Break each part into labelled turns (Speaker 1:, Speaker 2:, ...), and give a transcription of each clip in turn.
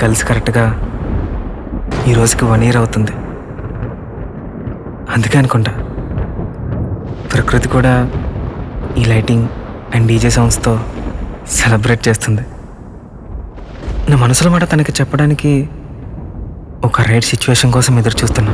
Speaker 1: కలిసి కరెక్ట్గా ఈ రోజుకి 1 year అవుతుంది. అందుకే అనుకుంటా ప్రకృతి కూడా ఈ లైటింగ్ అండ్ డీజే సౌండ్స్తో సెలబ్రేట్ చేస్తుంది. నా మనసులో మాట తనకి చెప్పడానికి ఒక రైడ్ సిచ్యువేషన్ కోసం ఎదురు చూస్తున్నా.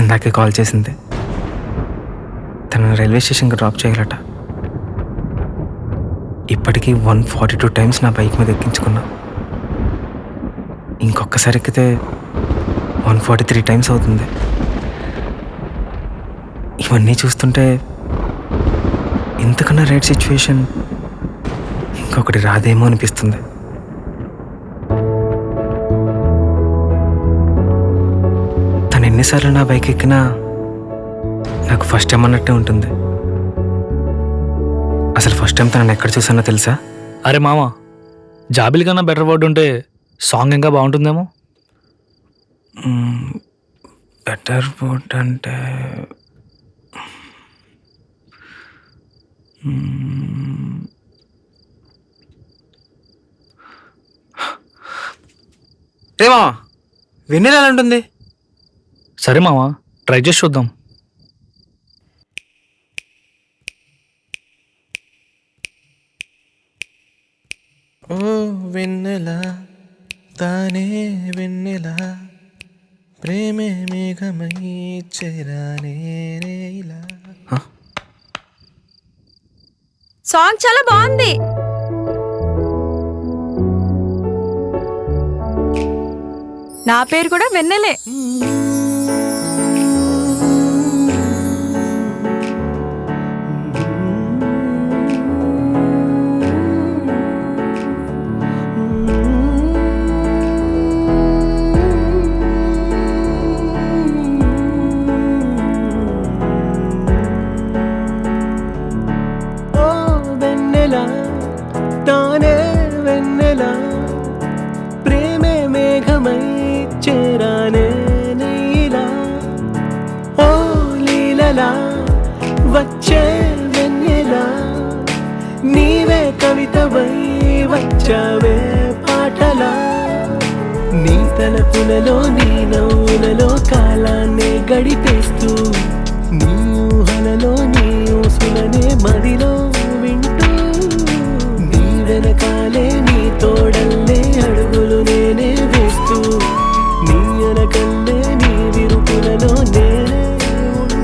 Speaker 1: ఇందాకే కాల్ చేసింది. తనను రైల్వే స్టేషన్కి డ్రాప్ చేయాలట. ఇప్పటికీ 142 times నా బైక్ మీద ఎక్కించుకున్నా. ఇంకొకసారి ఎక్కితే 143 times అవుతుంది. ఇవన్నీ చూస్తుంటే ఇంతకన్నా రైడ్ సిచ్యువేషన్ ఇంకొకటి రాదేమో అనిపిస్తుంది. తను ఎన్నిసార్లు నా బైక్ ఎక్కినా నాకు ఫస్ట్ టైం అన్నట్టే ఉంటుంది. అసలు ఫస్ట్ టైం తనని ఎక్కడ చూసానో తెలుసా?
Speaker 2: అరే మామ, జాబిల్ కన్నా బెటర్ వర్డ్ ఉంటే సాంగ్ ఇంకా బాగుంటుందేమో.
Speaker 1: బెటర్ వర్డ్ అంటే ఏమా వెన్నెల ఎలా ఉంటుంది?
Speaker 2: సరే మామ, ట్రై చేసి చూద్దాం.
Speaker 1: ఓ వెన్నెల తానే వెన్నెల ప్రేమే మేఘమై చెరానే ఇలా.
Speaker 3: సాంగ్ చాలా బాగుంది. నా పేరు కూడా వెన్నెలే.
Speaker 4: తానే వెన్నెల ప్రేమే మేఘమై చేరానే నీలా. ఓ లీలలా వచ్చే వెన్నెల నీవే కవితవై వచ్చావే పాటలా. నీ తలపులలో నీ నవ్వులలో కాలాన్ని గడిపేస్తూ నీ ఊహలలో నీ ఊసులనే మదిలో వింటూ నీ వెనకాలే నీ తోడల్లే అడుగులు నేనే వేస్తూ నీ వెనకల్లే నీ విరుపులలో నేనే ఉంటూ.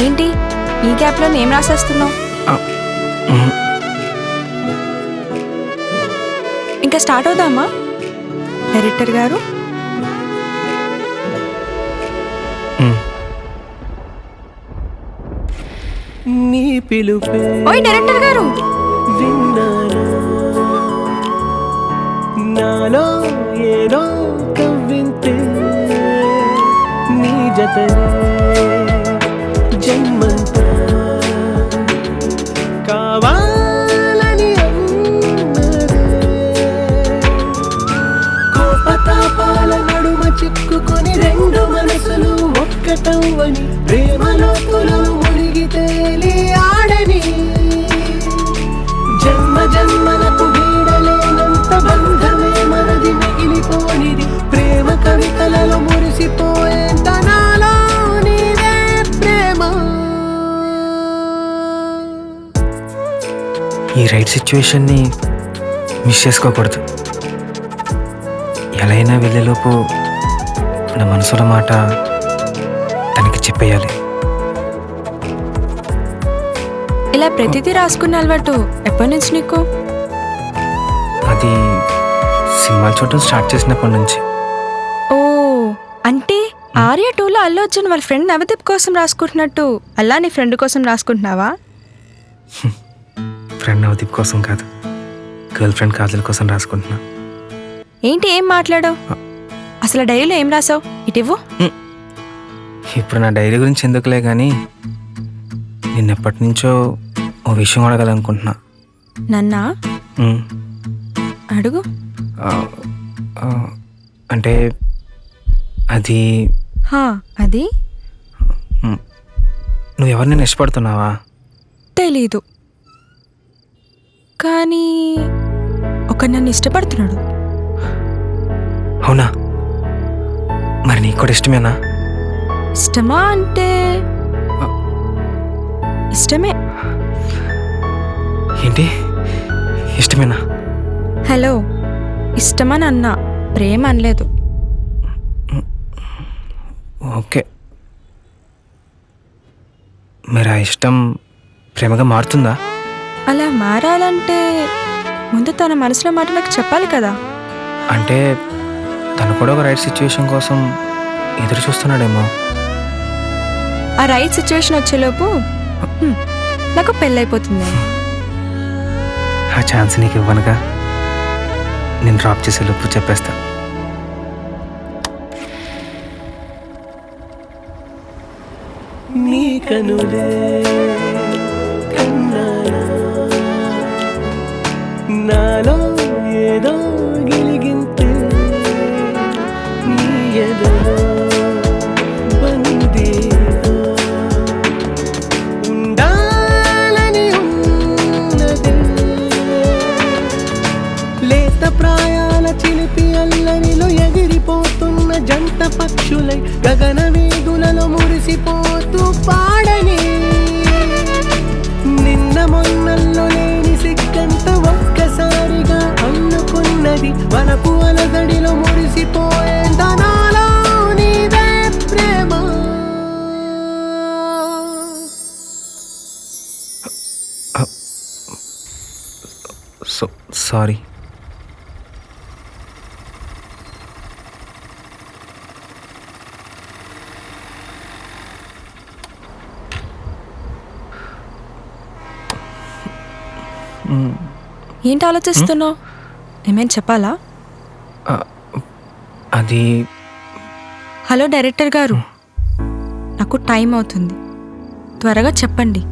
Speaker 3: ఏంటి ఈ గ్యాప్లో ఏం రాసేస్తున్నావు? ఇంకా స్టార్ట్ అవుదామా డైరెక్టర్ గారు?
Speaker 4: నీ పిలుపే
Speaker 3: ఓయ్ డైరెక్టర్ గారు,
Speaker 4: విన్నాను నాలో ఏదో కవ్వింతే నీ జతనే జన్మంతా కావాలని అన్నదే. కోపతాపాల నడుమ చిక్కుకొని రెండు మనసులు ఒక్కటవ్వని ప్రేమలో తులను మునిగి తేలి ఆడని జన్మ జన్మలకు వీడలేనంత బంధమే మనది మిగిలిపోనిది. ప్రేమ కవితలలో మురిసిపోయే తనాలో నీవే ప్రేమ.
Speaker 1: ఈ రైడ్ సిచ్యువేషన్ని మిస్ చేసుకోకూడదు. ఎలా అయినా వెళ్ళేలోపు నా మనసులో మాట తనకి చెప్పేయాలి.
Speaker 3: ఇలా ప్రతిదీ రాసుకున్న అలవాటు ఎప్పటి నుంచి నీకు?
Speaker 1: అది సినిమాలు చూడటం స్టార్ట్ చేసినప్పటి నుంచి.
Speaker 3: ఓ, అంటే ఆర్య 2లో అల్లు అర్జున్ వాళ్ళ ఫ్రెండ్ నవదీప్ కోసం రాసుకుంటున్నట్టు అల్లా నీ ఫ్రెండ్ కోసం రాసుకుంటున్నావా?
Speaker 1: ఫ్రెండ్ నవదీప్ కోసం కాదు, గర్ల్ ఫ్రెండ్ కాజల్ కోసం రాసుకుంటున్నా.
Speaker 3: ఏంటి ఏం మాట్లాడావు? అసలు డైరీలో ఏం రాసావు? ఇటివ్వు.
Speaker 1: ఇప్పుడు నా డైరీ గురించి ఎందుకులే కానీ నిన్నెప్పటి నుంచో ఓ విషయం అడగాలనుకుంటున్నా.
Speaker 3: నన్నా
Speaker 1: ఉమ్,
Speaker 3: అడుగు.
Speaker 1: ఆ, ఆ, అంటే అది
Speaker 3: హా, అది
Speaker 1: నువ్వు ఎవరినైనా ఇష్టపడుతున్నావా?
Speaker 3: తెలీదు, కానీ ఒక నన్ను ఇష్టపడుతున్నాడు.
Speaker 1: అవునా? మరి నీకు కూడా ఇష్టమేనా?
Speaker 3: ఇష్టమా అంటే ఇష్టమే.
Speaker 1: ఏంటి ఇష్టమేనా?
Speaker 3: హలో, ఇష్టమని అన్నా, ప్రేమ అనలేదు.
Speaker 1: ఓకే, మరి ఆ ఇష్టం ప్రేమగా మారుతుందా?
Speaker 3: అలా మారాలంటే ముందు తన మనసులో మాట నాకు చెప్పాలి కదా.
Speaker 1: అంటే తను కూడా ఒక రైట్ సిచ్యువేషన్ కోసం ఎదురు చూస్తున్నాడేమో.
Speaker 3: ఆ రైట్ సిచ్యువేషన్ వచ్చేలోపు నాకు పెళ్ళైపోతుంది.
Speaker 1: ఆ ఛాన్స్ నీకు ఇవ్వనుగా. నేను డ్రాప్ చేసే లోపు చెప్పేస్తా.
Speaker 4: నీ కనులే కన్నానా, నాలో ఏదో గిలిగింతే, నీ ఎదలో బందీగా ఉండాలని ఉన్నదే. లేత ప్రాయాల చిలిపి అల్లరిలో ఎగిరిపోతున్న జంట పక్షులై గగన వీధులలో మురిసిపోతూ పాడని, నిన్న మొన్నల్లో లేని సిగ్గంత ఒక్కసారిగా అల్లుకున్నది. వలపు అలదడిలో మురిసిపోయే దనాలో నీవే ప్రేమ.
Speaker 1: సారీ.
Speaker 3: ఏంటి ఆలోచిస్తున్నావు? ఏమేం చెప్పాలా?
Speaker 1: అది
Speaker 3: హలో డైరెక్టర్ గారు, నాకు టైం అవుతుంది, త్వరగా చెప్పండి.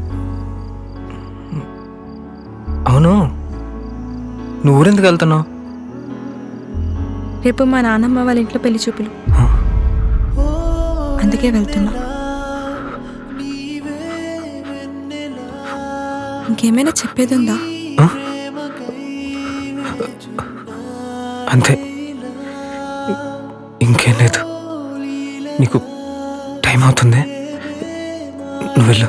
Speaker 1: అవును, నువ్వు ఊరెందుకు వెళ్తున్నావు?
Speaker 3: రేపు మా నాన్నమ్మ వాళ్ళ ఇంట్లో పెళ్లి చూపులు, అందుకే వెళ్తున్నా. ఇంకేమైనా చెప్పేదుందా?
Speaker 1: అంతే, ఇంకేం లేదు. నీకు టైం అవుతుంది, నువ్వు వెళ్ళు.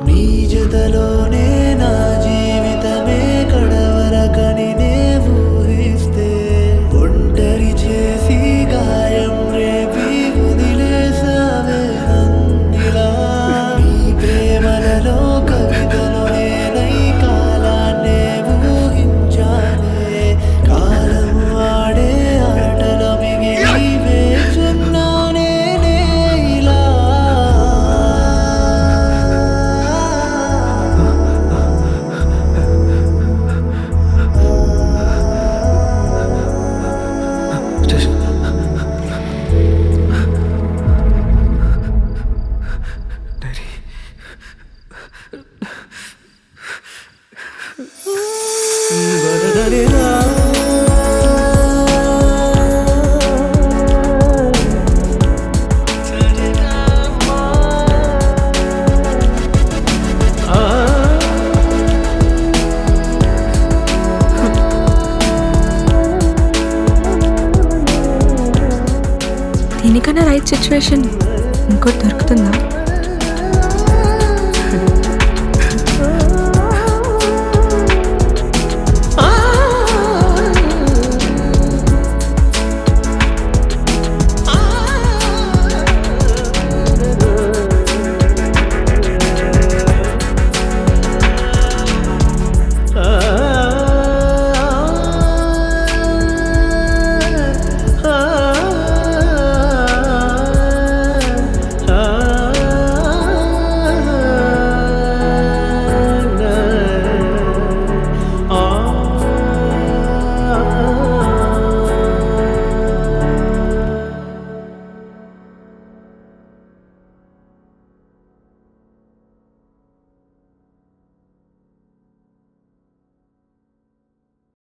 Speaker 4: నీ జతలోనే నా జీవితమే కడవరకని నే ఊహిస్తే, ఒంటరి చేసి గాయం రేపి వదిలేసావే నన్నిలా. నీ ప్రేమలలో కవితలు నేనై కాలాన్నే ఊహించానే. కాలం ఆడే ఆటల మిగిలి వేచున్నానే ఇలా. వరదలిలా
Speaker 3: దీనికన్నా రైట్ సిచ్యువేషన్ ఇంకోటి దొరుకుతుందా?